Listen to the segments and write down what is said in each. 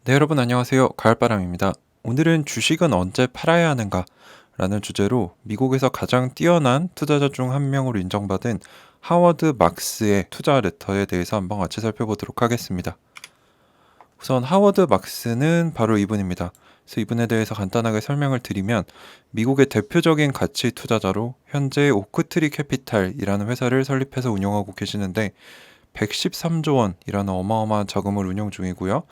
네, 여러분 안녕하세요. 가을바람입니다. 오늘은 주식은 언제 팔아야 하는가? 라는 주제로 미국에서 가장 뛰어난 투자자 중 한 명으로 인정받은 하워드 막스의 투자 레터에 대해서 한번 같이 살펴보도록 하겠습니다. 우선 하워드 막스는 바로 이분입니다. 그래서 이분에 대해서 간단하게 설명을 드리면 미국의 대표적인 가치 투자자로 현재 오크트리 캐피탈이라는 회사를 설립해서 운영하고 계시는데 113조 원이라는 어마어마한 자금을 운용 중이고요.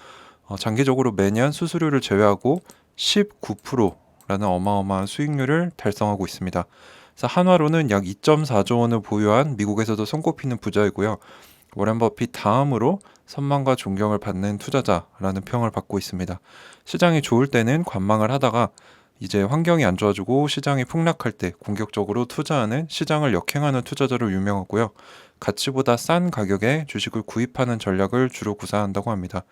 장기적으로 매년 수수료를 제외하고 19%라는 어마어마한 수익률을 달성하고 있습니다. 그래서 한화로는 약 2.4조 원을 보유한 미국에서도 손꼽히는 부자이고요. 워렌 버핏 다음으로 선망과 존경을 받는 투자자라는 평을 받고 있습니다. 시장이 좋을 때는 관망을 하다가 이제 환경이 안 좋아지고 시장이 폭락할 때 공격적으로 투자하는 시장을 역행하는 투자자로 유명하고요. 가치보다 싼 가격에 주식을 구입하는 전략을 주로 구사한다고 합니다.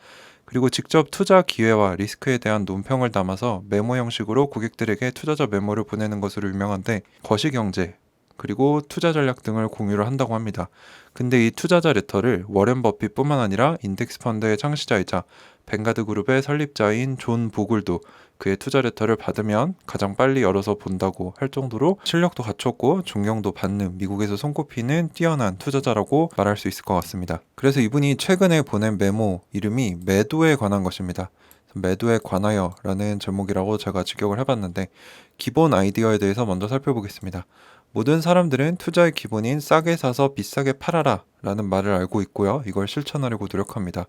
그리고 직접 투자 기회와 리스크에 대한 논평을 담아서 메모 형식으로 고객들에게 투자자 메모를 보내는 것으로 유명한데 거시경제 그리고 투자 전략 등을 공유를 한다고 합니다. 근데 이 투자자 레터를 워렌 버핏뿐만 아니라 인덱스 펀드의 창시자이자 벵가드 그룹의 설립자인 존 보글도 그의 투자 레터를 받으면 가장 빨리 열어서 본다고 할 정도로 실력도 갖췄고 존경도 받는 미국에서 손꼽히는 뛰어난 투자자라고 말할 수 있을 것 같습니다. 그래서 이분이 최근에 보낸 메모 이름이 매도에 관한 것입니다. 매도에 관하여라는 제목이라고 제가 직역을 해봤는데 기본 아이디어에 대해서 먼저 살펴보겠습니다. 모든 사람들은 투자의 기본인 싸게 사서 비싸게 팔아라 라는 말을 알고 있고요. 이걸 실천하려고 노력합니다.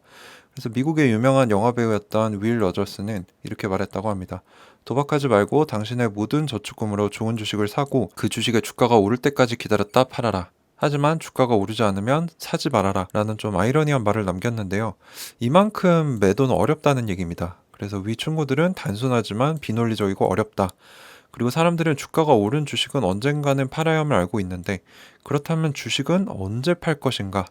그래서 미국의 유명한 영화배우였던 윌 러저스는 이렇게 말했다고 합니다. 도박하지 말고 당신의 모든 저축금으로 좋은 주식을 사고 그 주식의 주가가 오를 때까지 기다렸다 팔아라. 하지만 주가가 오르지 않으면 사지 말아라 라는 좀 아이러니한 말을 남겼는데요. 이만큼 매도는 어렵다는 얘기입니다. 그래서 위 충고들은 단순하지만 비논리적이고 어렵다. 그리고 사람들은 주가가 오른 주식은 언젠가는 팔아야 함을 알고 있는데 그렇다면 주식은 언제 팔 것인가?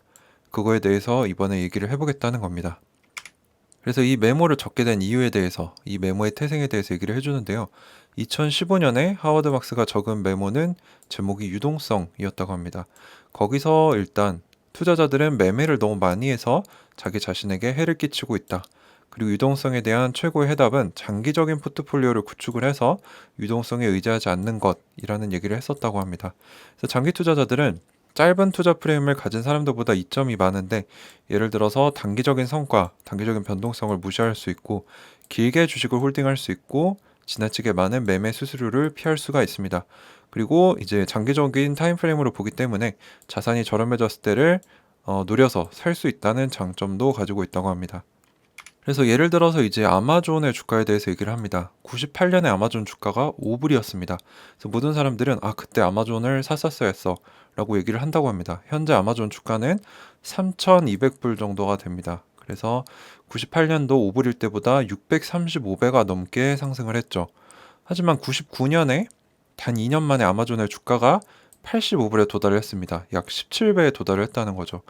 그거에 대해서 이번에 얘기를 해보겠다는 겁니다. 그래서 이 메모를 적게 된 이유에 대해서, 이 메모의 태생에 대해서 얘기를 해주는데요. 2015년에 하워드 막스가 적은 메모는 제목이 유동성이었다고 합니다. 거기서 일단 투자자들은 매매를 너무 많이 해서 자기 자신에게 해를 끼치고 있다. 그리고 유동성에 대한 최고의 해답은 장기적인 포트폴리오를 구축을 해서 유동성에 의지하지 않는 것이라는 얘기를 했었다고 합니다. 그래서 장기 투자자들은 짧은 투자 프레임을 가진 사람들보다 이점이 많은데 예를 들어서 단기적인 성과, 단기적인 변동성을 무시할 수 있고 길게 주식을 홀딩할 수 있고 지나치게 많은 매매 수수료를 피할 수가 있습니다. 그리고 이제 장기적인 타임프레임으로 보기 때문에 자산이 저렴해졌을 때를 노려서 살 수 있다는 장점도 가지고 있다고 합니다. 그래서 예를 들어서 이제 아마존의 주가에 대해서 얘기를 합니다. 98년에 아마존 주가가 5불이었습니다. 그래서 모든 사람들은 그때 아마존을 샀었어야 했어 라고 얘기를 한다고 합니다. 현재 아마존 주가는 3,200불 정도가 됩니다. 그래서 98년도 5불일 때보다 635배가 넘게 상승을 했죠. 하지만 99년에 단 2년 만에 아마존의 주가가 85불에 도달을 했습니다. 약 17배에 도달을 했다는 거죠.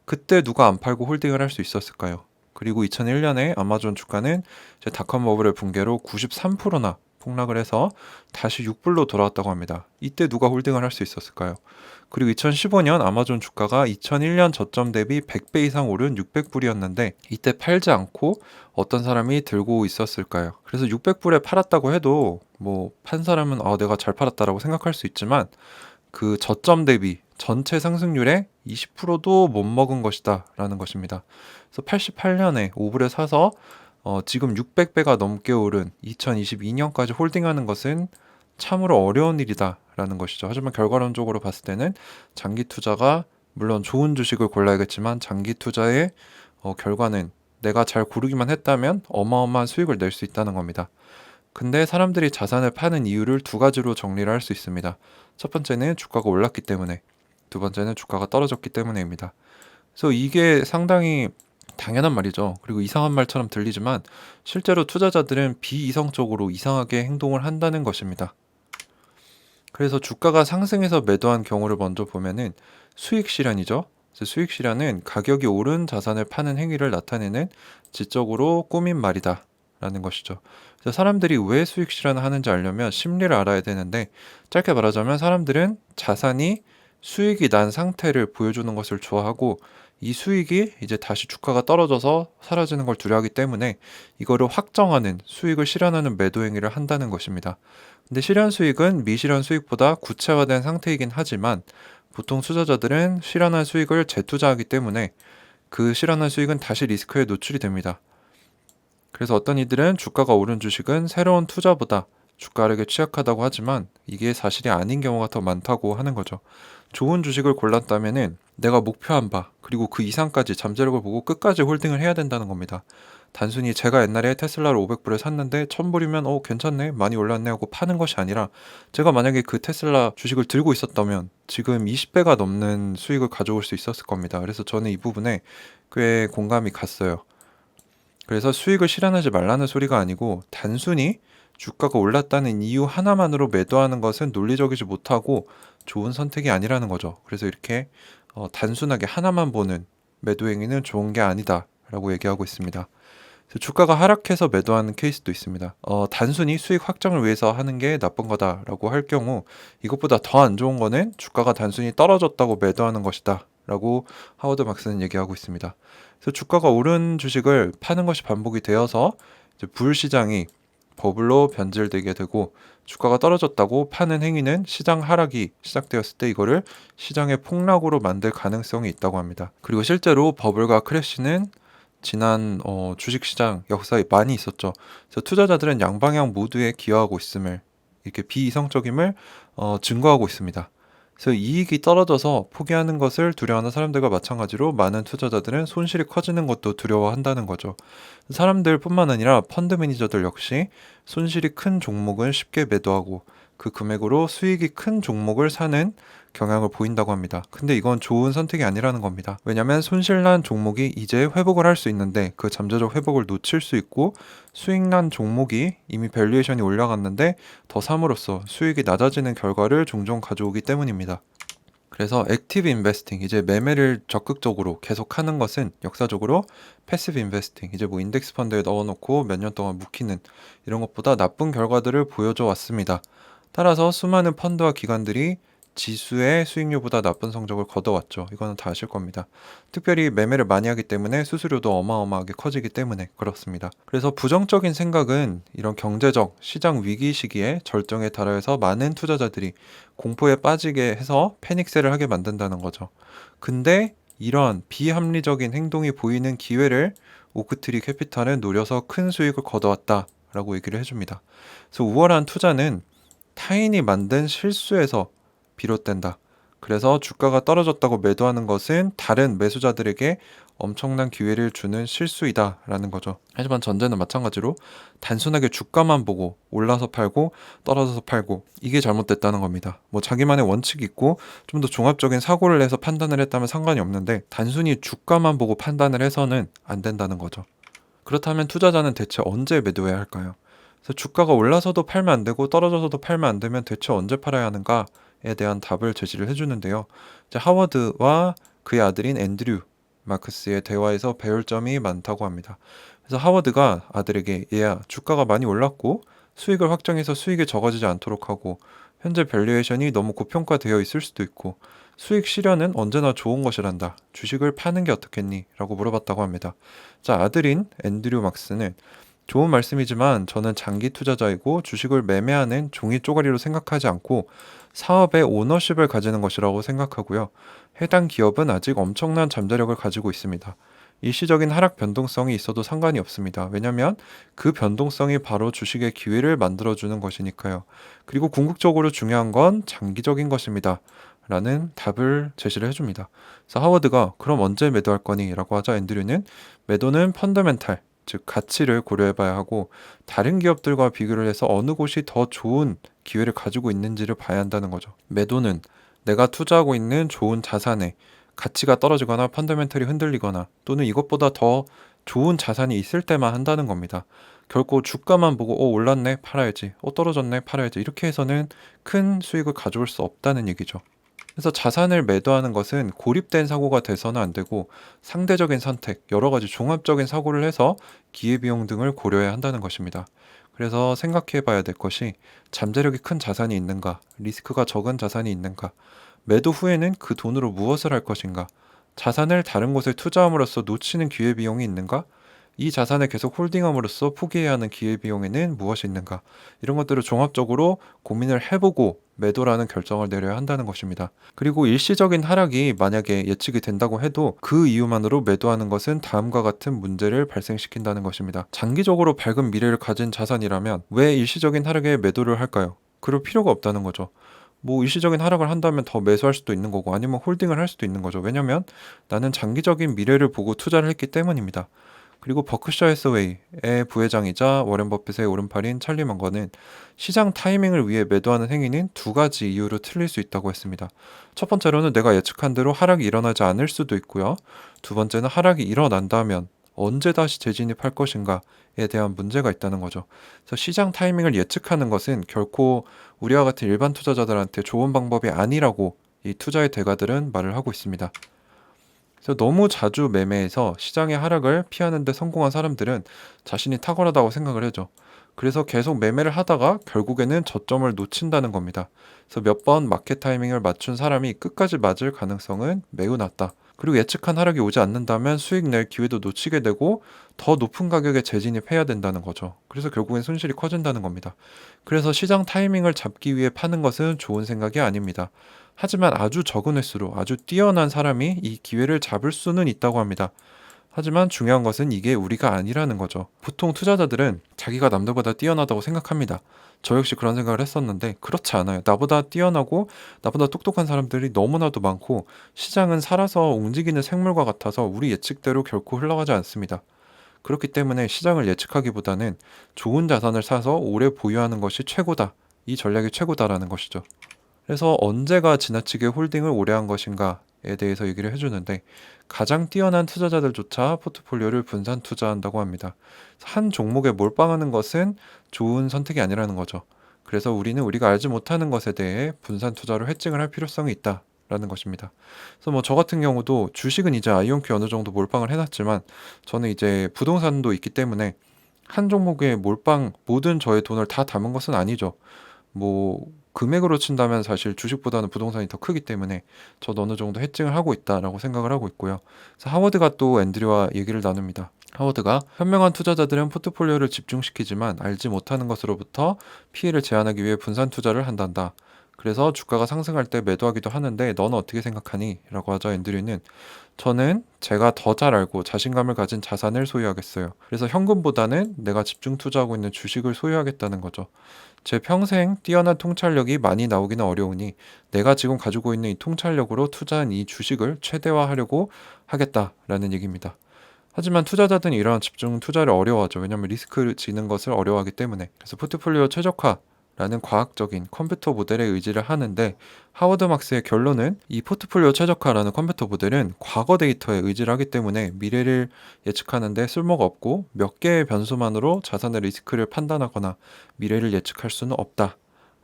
그때 누가 안 팔고 홀딩을 할 수 있었을까요? 그리고 2001년에 아마존 주가는 이제 닷컴 버블의 붕괴로 93%나 폭락을 해서 다시 6불로 돌아왔다고 합니다. 이때 누가 홀딩을 할 수 있었을까요? 그리고 2015년 아마존 주가가 2001년 저점 대비 100배 이상 오른 600불이었는데 이때 팔지 않고 어떤 사람이 들고 있었을까요? 그래서 600불에 팔았다고 해도 뭐 판 사람은 내가 잘 팔았다라고 생각할 수 있지만 그 저점 대비 전체 상승률의 20%도 못 먹은 것이다 라는 것입니다. 그래서 88년에 5불에 사서 지금 600배가 넘게 오른 2022년까지 홀딩하는 것은 참으로 어려운 일이다 라는 것이죠. 하지만 결과론적으로 봤을 때는 장기 투자가 물론 좋은 주식을 골라야겠지만 장기 투자의 결과는 내가 잘 고르기만 했다면 어마어마한 수익을 낼 수 있다는 겁니다. 근데 사람들이 자산을 파는 이유를 두 가지로 정리를 할 수 있습니다. 첫 번째는 주가가 올랐기 때문에, 두 번째는 주가가 떨어졌기 때문에입니다. 그래서 이게 상당히 당연한 말이죠. 그리고 이상한 말처럼 들리지만 실제로 투자자들은 비이성적으로 이상하게 행동을 한다는 것입니다. 그래서 주가가 상승해서 매도한 경우를 먼저 보면은 수익 실현이죠. 그래서 수익 실현은 가격이 오른 자산을 파는 행위를 나타내는 지적으로 꾸민 말이다 라는 것이죠. 그래서 사람들이 왜 수익 실현을 하는지 알려면 심리를 알아야 되는데 짧게 말하자면 사람들은 자산이 수익이 난 상태를 보여주는 것을 좋아하고 이 수익이 이제 다시 주가가 떨어져서 사라지는 걸 두려워하기 때문에 이거를 확정하는 수익을 실현하는 매도 행위를 한다는 것입니다. 근데 실현 수익은 미실현 수익보다 구체화된 상태이긴 하지만 보통 투자자들은 실현한 수익을 재투자하기 때문에 그 실현한 수익은 다시 리스크에 노출이 됩니다. 그래서 어떤 이들은 주가가 오른 주식은 새로운 투자보다 주가 하락에 취약하다고 하지만 이게 사실이 아닌 경우가 더 많다고 하는 거죠. 좋은 주식을 골랐다면은 내가 목표한 바 그리고 그 이상까지 잠재력을 보고 끝까지 홀딩을 해야 된다는 겁니다. 단순히 제가 옛날에 테슬라를 500불에 샀는데 1000불이면 괜찮네 많이 올랐네 하고 파는 것이 아니라 제가 만약에 그 테슬라 주식을 들고 있었다면 지금 20배가 넘는 수익을 가져올 수 있었을 겁니다. 그래서 저는 이 부분에 꽤 공감이 갔어요. 그래서 수익을 실현하지 말라는 소리가 아니고 단순히 주가가 올랐다는 이유 하나만으로 매도하는 것은 논리적이지 못하고 좋은 선택이 아니라는 거죠. 그래서 이렇게 단순하게 하나만 보는 매도 행위는 좋은 게 아니다라고 얘기하고 있습니다. 그래서 주가가 하락해서 매도하는 케이스도 있습니다. 단순히 수익 확정을 위해서 하는 게 나쁜 거다라고 할 경우 이것보다 더 안 좋은 거는 주가가 단순히 떨어졌다고 매도하는 것이다 라고 하워드 막스는 얘기하고 있습니다. 그래서 주가가 오른 주식을 파는 것이 반복이 되어서 이제 불시장이 버블로 변질되게 되고 주가가 떨어졌다고 파는 행위는 시장 하락이 시작되었을 때 이거를 시장의 폭락으로 만들 가능성이 있다고 합니다. 그리고 실제로 버블과 크래시는 지난 주식시장 역사에 많이 있었죠. 그래서 투자자들은 양방향 모두에 기여하고 있음을 이렇게 비이성적임을 증거하고 있습니다. 그래서 이익이 떨어져서 포기하는 것을 두려워하는 사람들과 마찬가지로 많은 투자자들은 손실이 커지는 것도 두려워한다는 거죠. 사람들뿐만 아니라 펀드 매니저들 역시 손실이 큰 종목은 쉽게 매도하고 그 금액으로 수익이 큰 종목을 사는 경향을 보인다고 합니다. 근데 이건 좋은 선택이 아니라는 겁니다. 왜냐하면 손실난 종목이 이제 회복을 할 수 있는데 그 잠재적 회복을 놓칠 수 있고 수익난 종목이 이미 밸류에이션이 올라갔는데 더 삼으로써 수익이 낮아지는 결과를 종종 가져오기 때문입니다. 그래서 액티브 인베스팅, 이제 매매를 적극적으로 계속하는 것은 역사적으로 패시브 인베스팅, 이제 뭐 인덱스 펀드에 넣어놓고 몇 년 동안 묵히는 이런 것보다 나쁜 결과들을 보여줘 왔습니다. 따라서 수많은 펀드와 기관들이 지수의 수익률보다 나쁜 성적을 거둬왔죠. 이거는 다 아실 겁니다. 특별히 매매를 많이 하기 때문에 수수료도 어마어마하게 커지기 때문에 그렇습니다. 그래서 부정적인 생각은 이런 경제적 시장 위기 시기에 절정에 달하여서 많은 투자자들이 공포에 빠지게 해서 패닉셀을 하게 만든다는 거죠. 근데 이러한 비합리적인 행동이 보이는 기회를 오크트리 캐피탈은 노려서 큰 수익을 거둬왔다라고 얘기를 해줍니다. 그래서 우월한 투자는 타인이 만든 실수에서 비롯된다. 그래서 주가가 떨어졌다고 매도하는 것은 다른 매수자들에게 엄청난 기회를 주는 실수이다라는 거죠. 하지만 전제는 마찬가지로 단순하게 주가만 보고 올라서 팔고 떨어져서 팔고 이게 잘못됐다는 겁니다. 뭐 자기만의 원칙이 있고 좀 더 종합적인 사고를 내서 판단을 했다면 상관이 없는데 단순히 주가만 보고 판단을 해서는 안 된다는 거죠. 그렇다면 투자자는 대체 언제 매도해야 할까요? 그래서 주가가 올라서도 팔면 안 되고 떨어져서도 팔면 안 되면 대체 언제 팔아야 하는가에 대한 답을 제시를 해주는데요. 이제 하워드와 그의 아들인 앤드류 마크스의 대화에서 배울 점이 많다고 합니다. 그래서 하워드가 아들에게 얘야 주가가 많이 올랐고 수익을 확정해서 수익이 적어지지 않도록 하고 현재 밸류에이션이 너무 고평가되어 있을 수도 있고 수익 실현은 언제나 좋은 것이란다. 주식을 파는 게 어떻겠니? 라고 물어봤다고 합니다. 자, 아들인 앤드류 막스는 좋은 말씀이지만 저는 장기 투자자이고 주식을 매매하는 종이 쪼가리로 생각하지 않고 사업의 오너십을 가지는 것이라고 생각하고요. 해당 기업은 아직 엄청난 잠재력을 가지고 있습니다. 일시적인 하락 변동성이 있어도 상관이 없습니다. 왜냐하면 그 변동성이 바로 주식의 기회를 만들어주는 것이니까요. 그리고 궁극적으로 중요한 건 장기적인 것입니다. 라는 답을 제시를 해줍니다. 그래서 하워드가 그럼 언제 매도할 거니? 라고 하자 앤드류는 매도는 펀더멘탈, 즉 가치를 고려해봐야 하고 다른 기업들과 비교를 해서 어느 곳이 더 좋은 기회를 가지고 있는지를 봐야 한다는 거죠. 매도는 내가 투자하고 있는 좋은 자산에 가치가 떨어지거나 펀더멘털이 흔들리거나 또는 이것보다 더 좋은 자산이 있을 때만 한다는 겁니다. 결코 주가만 보고 올랐네 팔아야지, 떨어졌네 팔아야지 이렇게 해서는 큰 수익을 가져올 수 없다는 얘기죠. 그래서 자산을 매도하는 것은 고립된 사고가 돼서는 안 되고 상대적인 선택, 여러 가지 종합적인 사고를 해서 기회비용 등을 고려해야 한다는 것입니다. 그래서 생각해 봐야 될 것이 잠재력이 큰 자산이 있는가, 리스크가 적은 자산이 있는가, 매도 후에는 그 돈으로 무엇을 할 것인가, 자산을 다른 곳에 투자함으로써 놓치는 기회비용이 있는가? 이 자산을 계속 홀딩함으로써 포기해야 하는 기회비용에는 무엇이 있는가? 이런 것들을 종합적으로 고민을 해보고 매도라는 결정을 내려야 한다는 것입니다. 그리고 일시적인 하락이 만약에 예측이 된다고 해도 그 이유만으로 매도하는 것은 다음과 같은 문제를 발생시킨다는 것입니다. 장기적으로 밝은 미래를 가진 자산이라면 왜 일시적인 하락에 매도를 할까요? 그럴 필요가 없다는 거죠. 뭐 일시적인 하락을 한다면 더 매수할 수도 있는 거고 아니면 홀딩을 할 수도 있는 거죠. 왜냐면 나는 장기적인 미래를 보고 투자를 했기 때문입니다. 그리고 버크셔 해서웨이의 부회장이자 워렌 버핏의 오른팔인 찰리 먼거는 시장 타이밍을 위해 매도하는 행위는 두 가지 이유로 틀릴 수 있다고 했습니다. 첫 번째로는 내가 예측한 대로 하락이 일어나지 않을 수도 있고요. 두 번째는 하락이 일어난다면 언제 다시 재진입할 것인가에 대한 문제가 있다는 거죠. 그래서 시장 타이밍을 예측하는 것은 결코 우리와 같은 일반 투자자들한테 좋은 방법이 아니라고 이 투자의 대가들은 말을 하고 있습니다. 그래서 너무 자주 매매해서 시장의 하락을 피하는 데 성공한 사람들은 자신이 탁월하다고 생각을 하죠. 그래서 계속 매매를 하다가 결국에는 저점을 놓친다는 겁니다. 그래서 몇 번 마켓 타이밍을 맞춘 사람이 끝까지 맞을 가능성은 매우 낮다. 그리고 예측한 하락이 오지 않는다면 수익 낼 기회도 놓치게 되고 더 높은 가격에 재진입해야 된다는 거죠. 그래서 결국엔 손실이 커진다는 겁니다. 그래서 시장 타이밍을 잡기 위해 파는 것은 좋은 생각이 아닙니다. 하지만 아주 적은 횟수로 아주 뛰어난 사람이 이 기회를 잡을 수는 있다고 합니다. 하지만 중요한 것은 이게 우리가 아니라는 거죠. 보통 투자자들은 자기가 남들보다 뛰어나다고 생각합니다. 저 역시 그런 생각을 했었는데 그렇지 않아요. 나보다 뛰어나고 나보다 똑똑한 사람들이 너무나도 많고 시장은 살아서 움직이는 생물과 같아서 우리 예측대로 결코 흘러가지 않습니다. 그렇기 때문에 시장을 예측하기보다는 좋은 자산을 사서 오래 보유하는 것이 최고다. 이 전략이 최고다라는 것이죠. 그래서 언제가 지나치게 홀딩을 오래 한 것인가에 대해서 얘기를 해주는데 가장 뛰어난 투자자들조차 포트폴리오를 분산 투자한다고 합니다. 한 종목에 몰빵하는 것은 좋은 선택이 아니라는 거죠. 그래서 우리는 우리가 알지 못하는 것에 대해 분산 투자로 해칭을 할 필요성이 있다라는 것입니다. 그래서 뭐 저 같은 경우도 주식은 이제 아이온큐 어느 정도 몰빵을 해놨지만 저는 이제 부동산도 있기 때문에 한 종목에 몰빵 모든 저의 돈을 다 담은 것은 아니죠. 뭐 금액으로 친다면 사실 주식보다는 부동산이 더 크기 때문에 저도 어느 정도 해칭을 하고 있다라고 생각을 하고 있고요. 그래서 하워드가 또 앤드류와 얘기를 나눕니다. 하워드가 현명한 투자자들은 포트폴리오를 집중시키지만 알지 못하는 것으로부터 피해를 제한하기 위해 분산 투자를 한단다. 그래서 주가가 상승할 때 매도하기도 하는데 너는 어떻게 생각하니? 라고 하자 앤드류는 저는 제가 더 잘 알고 자신감을 가진 자산을 소유하겠어요. 그래서 현금보다는 내가 집중 투자하고 있는 주식을 소유하겠다는 거죠. 제 평생 뛰어난 통찰력이 많이 나오기는 어려우니 내가 지금 가지고 있는 이 통찰력으로 투자한 이 주식을 최대화하려고 하겠다라는 얘기입니다. 하지만 투자자들은 이러한 집중 투자를 어려워하죠. 왜냐하면 리스크를 지는 것을 어려워하기 때문에. 그래서 포트폴리오 최적화라는 과학적인 컴퓨터 모델에 의지를 하는데 하워드 막스의 결론은 이 포트폴리오 최적화라는 컴퓨터 모델은 과거 데이터에 의지를 하기 때문에 미래를 예측하는데 쓸모가 없고 몇 개의 변수만으로 자산의 리스크를 판단하거나 미래를 예측할 수는 없다.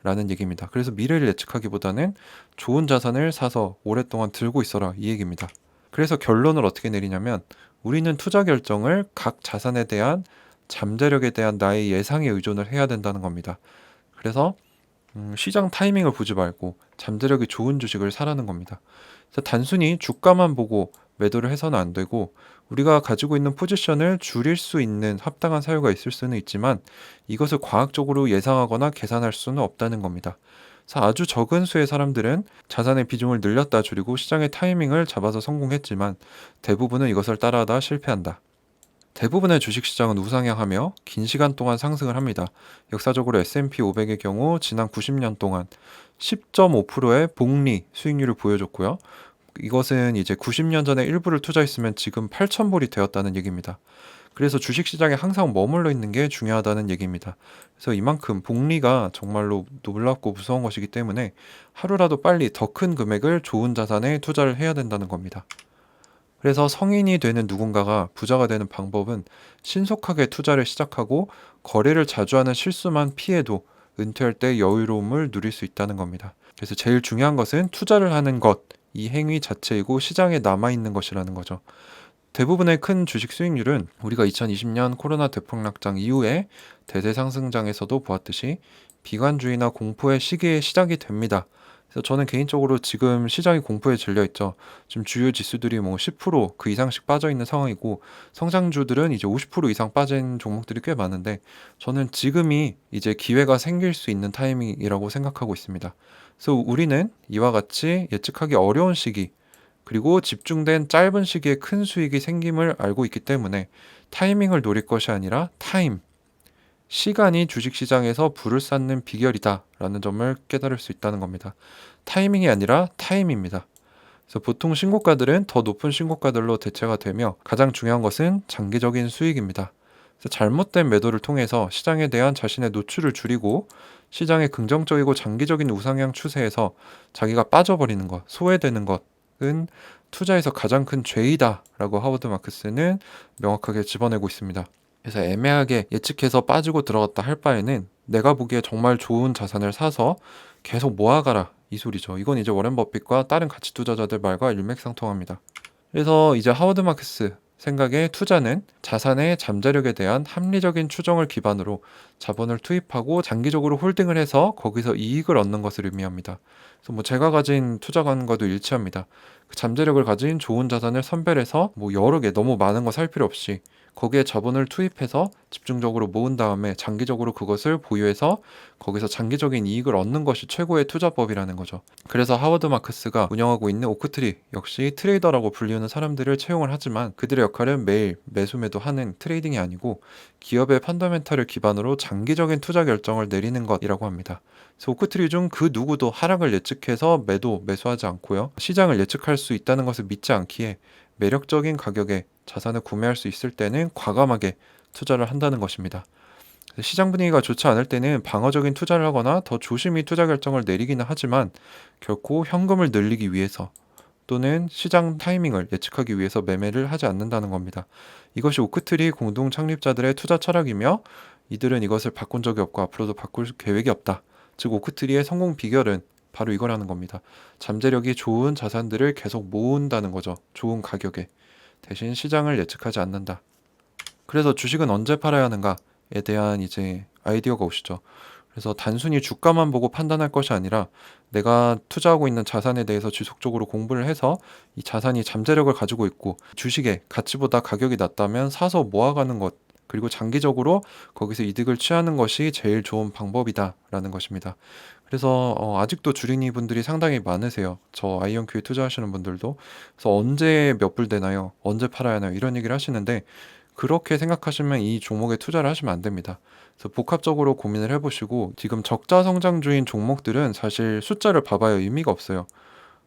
라는 얘기입니다. 그래서 미래를 예측하기보다는 좋은 자산을 사서 오랫동안 들고 있어라 이 얘기입니다. 그래서 결론을 어떻게 내리냐면 우리는 투자 결정을 각 자산에 대한 잠재력에 대한 나의 예상에 의존을 해야 된다는 겁니다. 그래서 시장 타이밍을 보지 말고 잠재력이 좋은 주식을 사라는 겁니다. 그래서 단순히 주가만 보고 매도를 해서는 안 되고 우리가 가지고 있는 포지션을 줄일 수 있는 합당한 사유가 있을 수는 있지만 이것을 과학적으로 예상하거나 계산할 수는 없다는 겁니다. 그래서 아주 적은 수의 사람들은 자산의 비중을 늘렸다 줄이고 시장의 타이밍을 잡아서 성공했지만 대부분은 이것을 따라하다 실패한다. 대부분의 주식시장은 우상향하며 긴 시간 동안 상승을 합니다. 역사적으로 S&P 500의 경우 지난 90년 동안 10.5%의 복리 수익률을 보여줬고요. 이것은 이제 90년 전에 일부를 투자했으면 지금 8,000불이 되었다는 얘기입니다. 그래서 주식시장에 항상 머물러 있는 게 중요하다는 얘기입니다. 그래서 이만큼 복리가 정말로 놀랍고 무서운 것이기 때문에 하루라도 빨리 더 큰 금액을 좋은 자산에 투자를 해야 된다는 겁니다. 그래서 성인이 되는 누군가가 부자가 되는 방법은 신속하게 투자를 시작하고 거래를 자주 하는 실수만 피해도 은퇴할 때 여유로움을 누릴 수 있다는 겁니다. 그래서 제일 중요한 것은 투자를 하는 것, 이 행위 자체이고 시장에 남아있는 것이라는 거죠. 대부분의 큰 주식 수익률은 우리가 2020년 코로나 대폭락장 이후에 대대 상승장에서도 보았듯이 비관주의나 공포의 시기에 시작이 됩니다. 그래서 저는 개인적으로 지금 시장이 공포에 질려 있죠. 지금 주요 지수들이 뭐 10%그 이상씩 빠져 있는 상황이고 성장주들은 이제 50% 이상 빠진 종목들이 꽤 많은데 저는 지금이 이제 기회가 생길 수 있는 타이밍이라고 생각하고 있습니다. 그래서 우리는 이와 같이 예측하기 어려운 시기 그리고 집중된 짧은 시기에 큰 수익이 생김을 알고 있기 때문에 타이밍을 노릴 것이 아니라 시간이 주식시장에서 부를 쌓는 비결이다라는 점을 깨달을 수 있다는 겁니다. 타이밍이 아니라 타임입니다. 그래서 보통 신고가들은 더 높은 신고가들로 대체가 되며 가장 중요한 것은 장기적인 수익입니다. 그래서 잘못된 매도를 통해서 시장에 대한 자신의 노출을 줄이고 시장의 긍정적이고 장기적인 우상향 추세에서 자기가 빠져버리는 것, 소외되는 것은 투자에서 가장 큰 죄이다라고 하워드 마크스는 명확하게 집어내고 있습니다. 그래서 애매하게 예측해서 빠지고 들어갔다 할 바에는 내가 보기에 정말 좋은 자산을 사서 계속 모아가라 이 소리죠. 이건 이제 워렌 버핏과 다른 가치 투자자들 말과 일맥상통합니다. 그래서 이제 하워드 마크스 생각에 투자는 자산의 잠재력에 대한 합리적인 추정을 기반으로 자본을 투입하고 장기적으로 홀딩을 해서 거기서 이익을 얻는 것을 의미합니다. 그래서 뭐 제가 가진 투자관과도 일치합니다. 그 잠재력을 가진 좋은 자산을 선별해서 뭐 여러 개 너무 많은 거 살 필요 없이 거기에 자본을 투입해서 집중적으로 모은 다음에 장기적으로 그것을 보유해서 거기서 장기적인 이익을 얻는 것이 최고의 투자법이라는 거죠. 그래서 하워드 마크스가 운영하고 있는 오크트리 역시 트레이더라고 불리우는 사람들을 채용을 하지만 그들의 역할은 매일 매수 매도하는 트레이딩이 아니고 기업의 펀더멘탈을 기반으로 장기적인 투자 결정을 내리는 것이라고 합니다. 그래서 오크트리 중 그 누구도 하락을 예측해서 매수하지 않고요. 시장을 예측할 수 있다는 것을 믿지 않기에 매력적인 가격에 자산을 구매할 수 있을 때는 과감하게 투자를 한다는 것입니다. 시장 분위기가 좋지 않을 때는 방어적인 투자를 하거나 더 조심히 투자 결정을 내리기는 하지만 결코 현금을 늘리기 위해서 또는 시장 타이밍을 예측하기 위해서 매매를 하지 않는다는 겁니다. 이것이 오크트리 공동 창립자들의 투자 철학이며 이들은 이것을 바꾼 적이 없고 앞으로도 바꿀 계획이 없다. 즉 오크트리의 성공 비결은 바로 이거라는 겁니다. 잠재력이 좋은 자산들을 계속 모은다는 거죠. 좋은 가격에. 대신 시장을 예측하지 않는다. 그래서 주식은 언제 팔아야 하는가에 대한 이제 아이디어가 오시죠. 그래서 단순히 주가만 보고 판단할 것이 아니라 내가 투자하고 있는 자산에 대해서 지속적으로 공부를 해서 이 자산이 잠재력을 가지고 있고 주식의 가치보다 가격이 낮다면 사서 모아가는 것 그리고 장기적으로 거기서 이득을 취하는 것이 제일 좋은 방법이다라는 것입니다. 그래서 아직도 주린이 분들이 상당히 많으세요. 저 아이언큐에 투자하시는 분들도. 그래서 언제 몇 불 되나요? 언제 팔아야 하나요? 이런 얘기를 하시는데 그렇게 생각하시면 이 종목에 투자를 하시면 안 됩니다. 그래서 복합적으로 고민을 해보시고 지금 적자 성장주인 종목들은 사실 숫자를 봐봐야 의미가 없어요.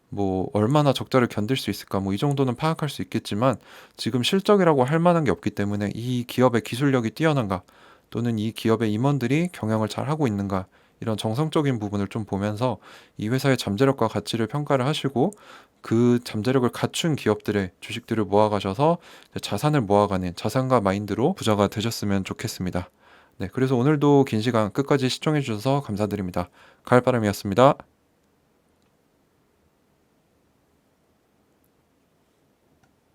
뭐 얼마나 적자를 견딜 수 있을까 뭐 이 정도는 파악할 수 있겠지만 지금 실적이라고 할 만한 게 없기 때문에 이 기업의 기술력이 뛰어난가 또는 이 기업의 임원들이 경영을 잘 하고 있는가 이런 정성적인 부분을 좀 보면서 이 회사의 잠재력과 가치를 평가를 하시고 그 잠재력을 갖춘 기업들의 주식들을 모아가셔서 자산을 모아가는 자산가 마인드로 부자가 되셨으면 좋겠습니다. 네, 그래서 오늘도 긴 시간 끝까지 시청해 주셔서 감사드립니다. 가을바람이었습니다.